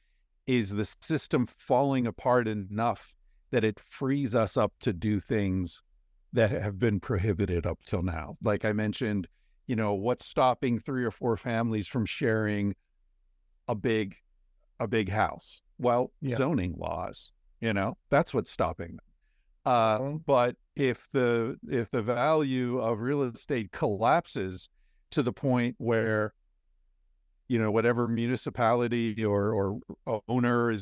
is the system falling apart enough that it frees us up to do things that have been prohibited up till now. Like I mentioned, what's stopping 3 or 4 families from sharing a big house? Well, zoning laws, that's what's stopping them. But if the value of real estate collapses to the point where, whatever municipality or owner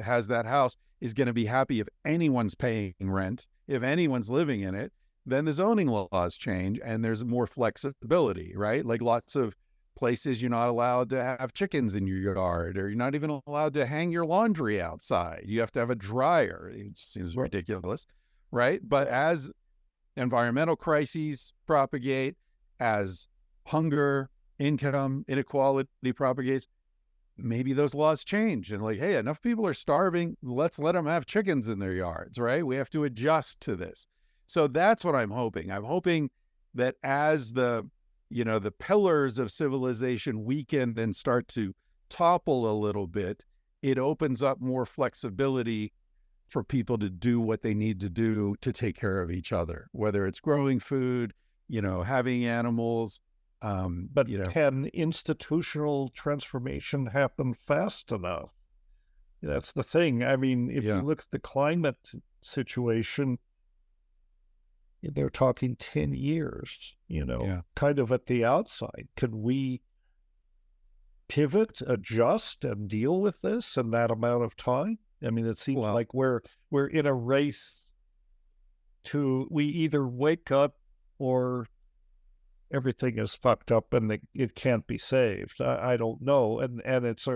has that house is going to be happy if anyone's paying rent, if anyone's living in it, then the zoning laws change and there's more flexibility, right? Like lots of places you're not allowed to have chickens in your yard, or you're not even allowed to hang your laundry outside. You have to have a dryer. It seems ridiculous, right? But as environmental crises propagate, as hunger, income inequality propagates, maybe those laws change and like, hey, enough people are starving. Let's let them have chickens in their yards, right? We have to adjust to this. So that's what I'm hoping. I'm hoping that as the pillars of civilization weaken and start to topple a little bit, it opens up more flexibility for people to do what they need to do to take care of each other, whether it's growing food, having animals. But can institutional transformation happen fast enough? That's the thing. I mean, if you look at the climate situation, they're talking 10 years, kind of at the outside. Can we pivot, adjust, and deal with this in that amount of time? I mean, it seems like we're in a race we either wake up or everything is fucked up and it can't be saved. I don't know. And it's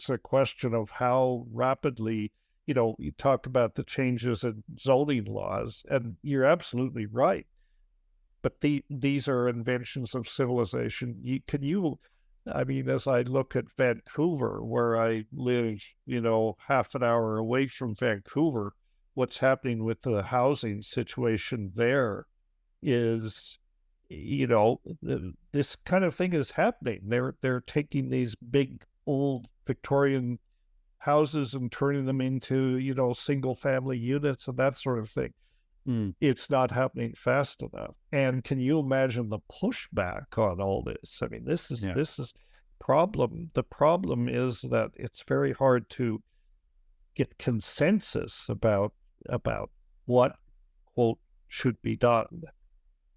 a question of how rapidly, you talked about the changes in zoning laws, and you're absolutely right. But these are inventions of civilization. I mean, as I look at Vancouver, where I live, half an hour away from Vancouver, what's happening with the housing situation there is, this kind of thing is happening. They're taking these big old Victorian houses and turning them into, single family units and that sort of thing. It's not happening fast enough. And can you imagine the pushback on all this? I mean, this is problem. The problem is that it's very hard to get consensus about what, quote, should be done.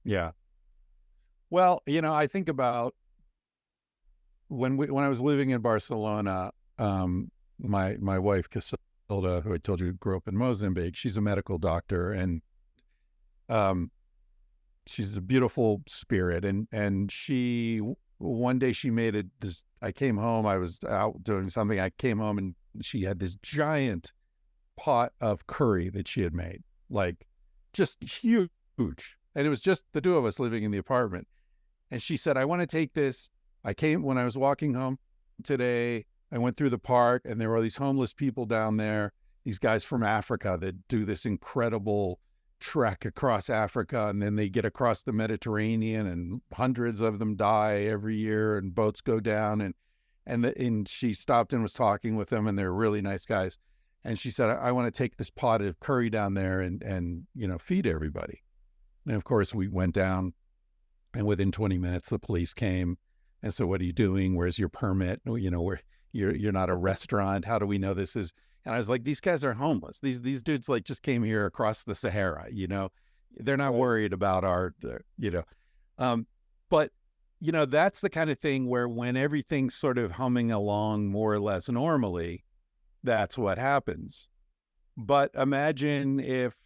Yeah. Well, I think about when I was living in Barcelona, my wife, Casilda, who I told you grew up in Mozambique, she's a medical doctor, and she's a beautiful spirit. And one day she made I came home, I was out doing something. I came home and she had this giant pot of curry that she had made, like just huge. And it was just the two of us living in the apartment. And she said, I want to take this. When I was walking home today, I went through the park and there were all these homeless people down there, these guys from Africa that do this incredible trek across Africa, and then they get across the Mediterranean, and hundreds of them die every year, and boats go down. And she stopped and was talking with them, and they're really nice guys. And she said, I want to take this pot of curry down there and feed everybody. And of course, we went down, and within 20 minutes, the police came and said, what are you doing? Where's your permit? Where you're not a restaurant. How do we know this is? And I was like, these guys are homeless. These dudes like just came here across the Sahara, they're not worried about our, but that's the kind of thing where when everything's sort of humming along more or less normally, that's what happens. But imagine if,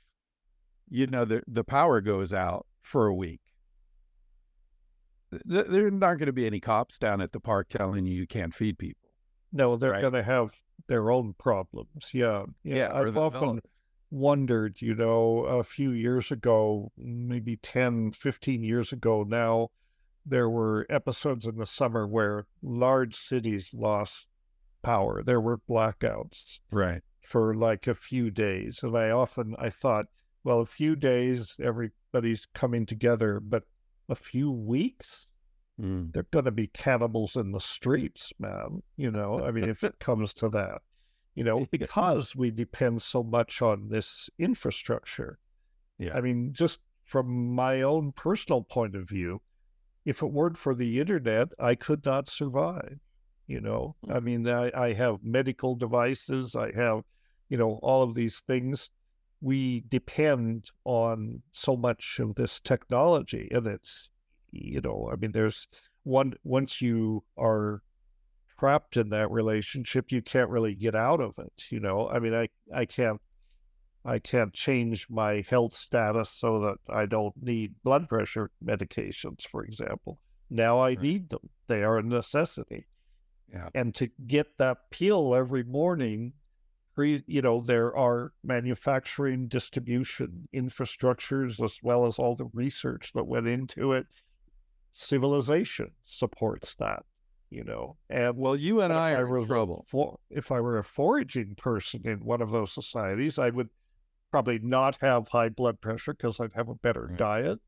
the power goes out for a week. There aren't going to be any cops down at the park telling you can't feed people. No, they're right? going to have their own problems. Yeah. I've often wondered, a few years ago, maybe 10, 15 years ago now, there were episodes in the summer where large cities lost power. There were blackouts. Right. For like a few days. And I thought, well, a few days, everybody's coming together, but a few weeks, they're going to be cannibals in the streets, man. I mean, if it comes to that, because we depend so much on this infrastructure. Yeah. I mean, just from my own personal point of view, if it weren't for the internet, I could not survive. I mean, I have medical devices, I have, all of these things. We depend on so much of this technology, and it's, I mean, once you are trapped in that relationship, you can't really get out of it. I mean, I can't change my health status so that I don't need blood pressure medications, for example. Now I need them. They are a necessity. Yeah. And to get that pill every morning, there are manufacturing, distribution infrastructures, as well as all the research that went into it. Civilization supports that, And well, you and I are in trouble. If I were a foraging person in one of those societies, I would probably not have high blood pressure because I'd have a better diet,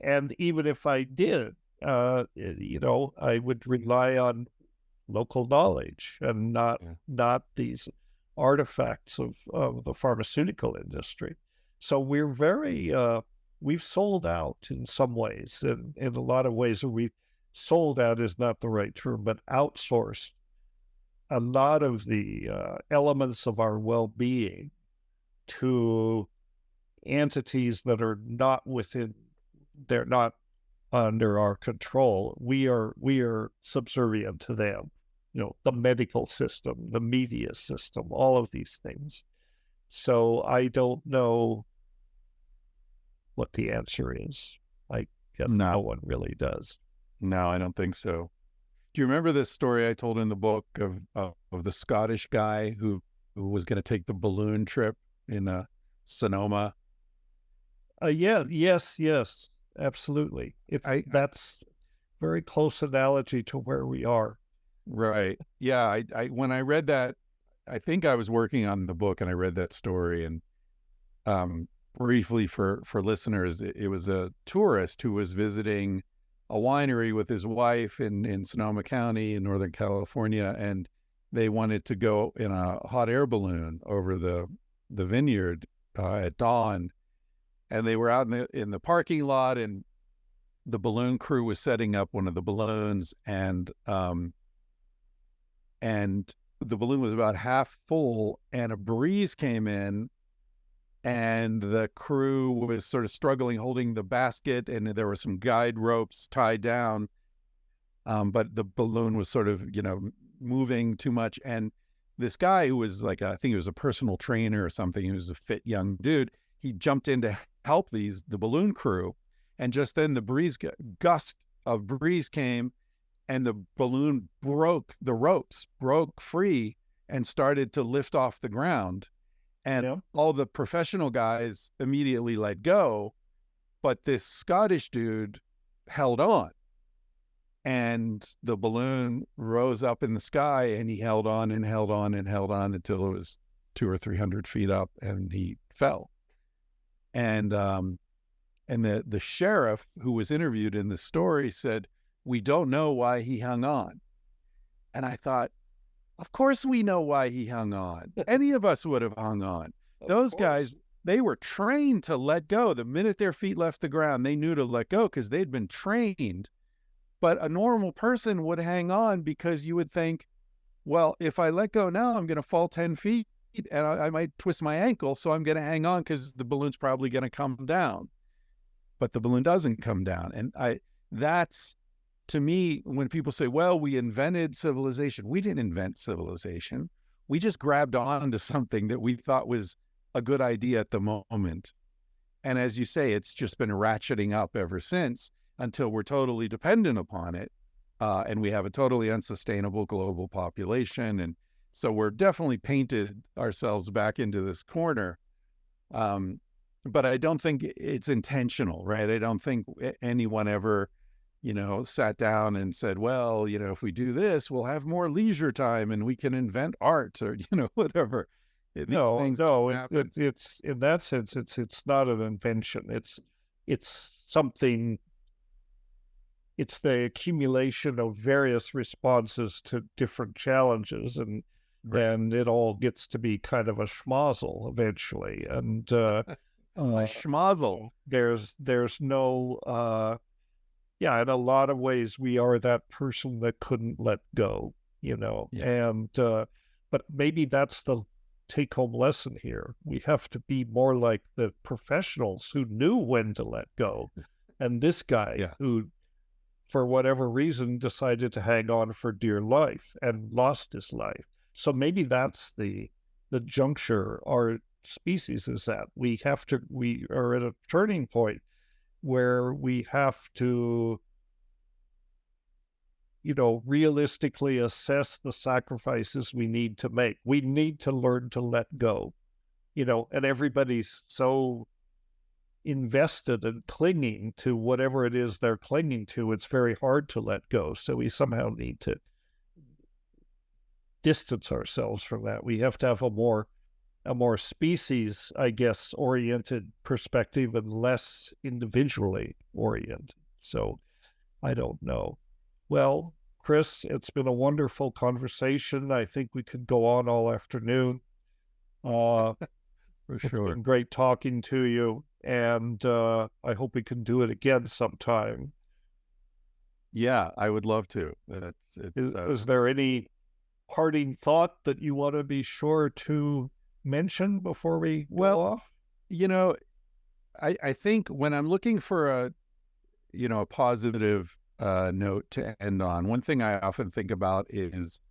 And even if I did, I would rely on local knowledge and not these artifacts of the pharmaceutical industry. So we're we've sold out in some ways, and in a lot of ways, sold out is not the right term, but outsourced a lot of the elements of our well-being to entities that are they're not under our control. We are subservient to them. The medical system, the media system, all of these things. So I don't know what the answer is. I guess no one really does. No, I don't think so. Do you remember this story I told in the book of the Scottish guy who was going to take the balloon trip in Sonoma? Yes, absolutely. That's very close analogy to where we are. Right. Yeah. I when I read that, I think I was working on the book and I read that story, and briefly for listeners, it was a tourist who was visiting a winery with his wife in Sonoma County in Northern California, and they wanted to go in a hot air balloon over the vineyard at dawn, and they were out in the parking lot, and the balloon crew was setting up one of the balloons, and the balloon was about half full, and a breeze came in, and the crew was sort of struggling holding the basket, and there were some guide ropes tied down, but the balloon was sort of, moving too much. And this guy who was like, I think he was a personal trainer or something, he was a fit young dude, he jumped in to help the balloon crew, and just then the gust of breeze came, and the balloon the ropes broke free and started to lift off the ground. And all the professional guys immediately let go, but this Scottish dude held on. And the balloon rose up in the sky, and he held on and held on and held on until it was 200 or 300 feet up, and he fell. And the sheriff who was interviewed in the story said, "We don't know why he hung on." And I thought, of course we know why he hung on. Any of us would have hung on. Those guys, they were trained to let go. The minute their feet left the ground, they knew to let go because they'd been trained. But a normal person would hang on because you would think, well, if I let go now, I'm going to fall 10 feet and I might twist my ankle. So I'm going to hang on because the balloon's probably going to come down. But the balloon doesn't come down. And that's, to me, when people say, well, we invented civilization, we didn't invent civilization. we just grabbed on to something that we thought was a good idea at the moment. And as you say, it's just been ratcheting up ever since until we're totally dependent upon it. And we have a totally unsustainable global population. And so we're definitely painted ourselves back into this corner. But I don't think it's intentional, right? I don't think anyone ever, sat down and said, well, if we do this, we'll have more leisure time and we can invent art or, whatever. No, it's in that sense, it's not an invention. It's something. It's the accumulation of various responses to different challenges, and it all gets to be kind of a schmozzle eventually. And a schmozzle. There's no in a lot of ways we are that person that couldn't let go, and but maybe that's the take-home lesson here. We have to be more like the professionals who knew when to let go. And this guy who, for whatever reason, decided to hang on for dear life and lost his life. So maybe that's the juncture our species is at. We are at a turning point where we have to, realistically assess the sacrifices we need to make. We need to learn to let go, and everybody's so invested and clinging to whatever it is they're clinging to. It's very hard to let go. So we somehow need to distance ourselves from that. We have to have a more species, I guess, oriented perspective and less individually oriented. So I don't know. Well, Chris, it's been a wonderful conversation. I think we could go on all afternoon. For It's sure. been great talking to you, and I hope we can do it again sometime. Yeah, I would love to. Is there any parting thought that you want to be sure to mention before we go off? I think when I'm looking for a positive note to end on, one thing I often think about is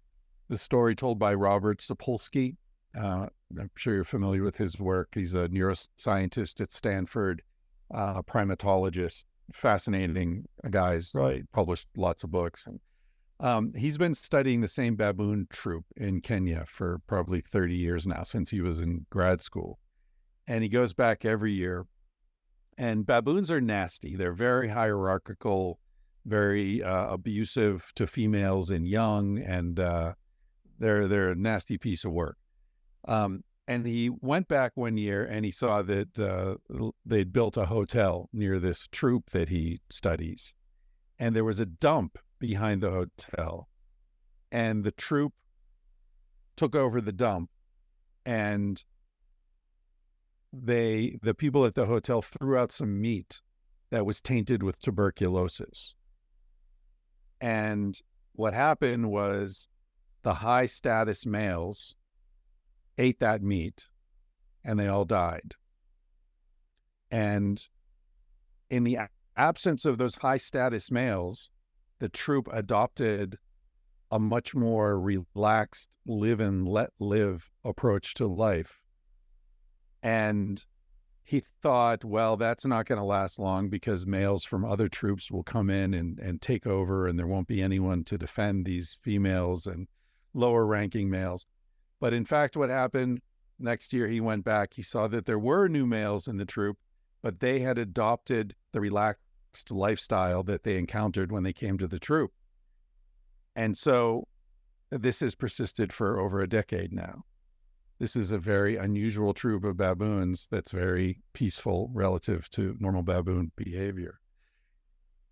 the story told by Robert Sapolsky. I'm sure you're familiar with his work. He's a neuroscientist at Stanford, primatologist, fascinating guy. He's published lots of books. And he's been studying the same baboon troop in Kenya for probably 30 years now, since he was in grad school. And he goes back every year. And baboons are nasty. They're very hierarchical, very abusive to females and young, and they're a nasty piece of work. And he went back one year and he saw that they'd built a hotel near this troop that he studies. And there was a dump behind the hotel. And the troop took over the dump. And the people at the hotel threw out some meat that was tainted with tuberculosis. And what happened was the high status males ate that meat and they all died. And in the absence of those high status males, the troop adopted a much more relaxed live and let live approach to life. And he thought, well, that's not going to last long because males from other troops will come in and take over, and there won't be anyone to defend these females and lower ranking males. But in fact, what happened next year, he went back, he saw that there were new males in the troop, but they had adopted the relaxed lifestyle that they encountered when they came to the troop. And so this has persisted for over a decade now. This is a very unusual troop of baboons that's very peaceful relative to normal baboon behavior.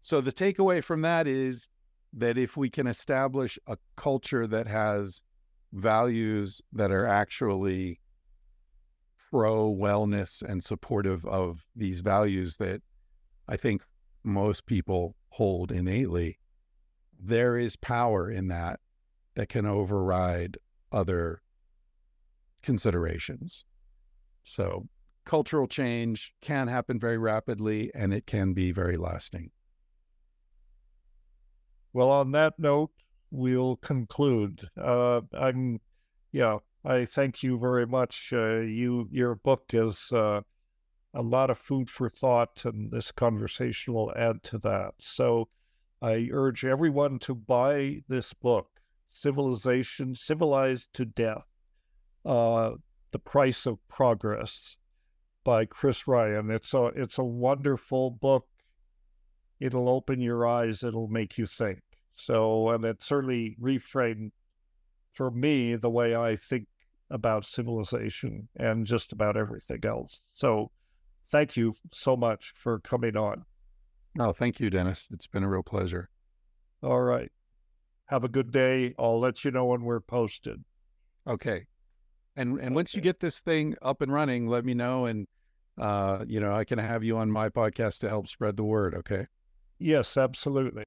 So the takeaway from that is that if we can establish a culture that has values that are actually pro-wellness and supportive of these values that I think most people hold innately, there is power in that can override other considerations. So cultural change can happen very rapidly and it can be very lasting. Well, on that note, we'll conclude. I thank you very much. Your book is a lot of food for thought, and this conversation will add to that. So I urge everyone to buy this book, Civilized to Death, The Price of Progress by Chris Ryan. It's a wonderful book. It'll open your eyes. It'll make you think. So, and it certainly reframed for me the way I think about civilization and just about everything else. So thank you so much for coming on. Oh, thank you, Dennis. It's been a real pleasure. All right. Have a good day. I'll let you know when we're posted. Okay. And once you get this thing up and running, let me know. And, I can have you on my podcast to help spread the word. Okay. Yes, absolutely.